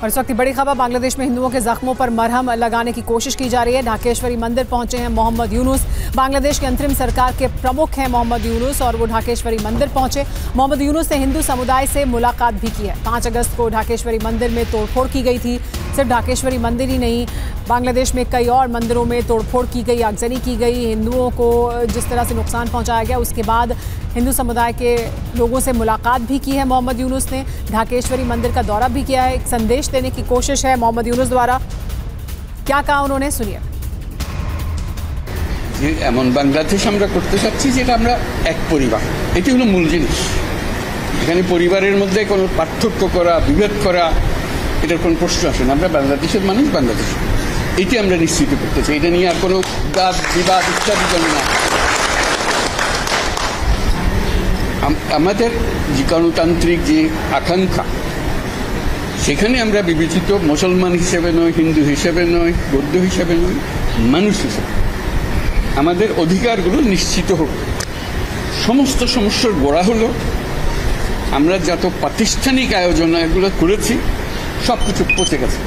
और इस वक्त की बड़ी खबर, बांग्लादेश में हिंदुओं के जख्मों पर मरहम लगाने की कोशिश की जा रही है। ढाकेश्वरी मंदिर पहुंचे हैं मोहम्मद यूनुस। बांग्लादेश की अंतरिम सरकार के प्रमुख हैं मोहम्मद यूनुस और वो ढाकेश्वरी मंदिर पहुंचे। मोहम्मद यूनुस ने हिंदू समुदाय से मुलाकात भी की है। 5 अगस्त को ढाकेश्वरी मंदिर में तोड़फोड़ की गई थी। सिर्फ ढाकेश्वरी मंदिर ही नहीं, बांग्लादेश में कई और मंदिरों में तोड़फोड़ की गई, आगजनी की गई। हिंदुओं को जिस तरह से नुकसान पहुंचाया गया, उसके बाद हिंदू समुदाय के लोगों से मुलाकात भी की है मोहम्मद यूनुस ने। ढाकेश्वरी मंदिर का दौरा भी किया है। एक संदेश देने की कोशिश है मोहम्मद यूनुस द्वारा। क्या कहा उन्होंने, सुनिए। যে এমন বাংলাদেশ আমরা করতে চাচ্ছি যেটা আমরা এক পরিবার, এটি হলো মূল জিনিস। এখানে পরিবারের মধ্যে কোনো পার্থক্য করা, বিভেদ করা, এটার কোনো প্রশ্ন আসে না। আমরা বাংলাদেশের মানুষ, বাংলাদেশ, এটি আমরা নিশ্চিত করতে চাই। এটা নিয়ে আর কোনো বাদ বিবাদ ইত্যাদি যেন না। আমাদের যে গণতান্ত্রিক যে আকাঙ্ক্ষা, সেখানে আমরা বিবেচিত মুসলমান হিসেবে নয়, হিন্দু হিসেবে নয়, বৌদ্ধ হিসেবে নয়, মানুষ হিসেবে আমাদের অধিকারগুলো নিশ্চিত হোক। সমস্ত সমস্যার গোড়া হলো আমরা যত প্রাতিষ্ঠানিক আয়োজন এগুলো করেছি সব কিছু পচে গেছে।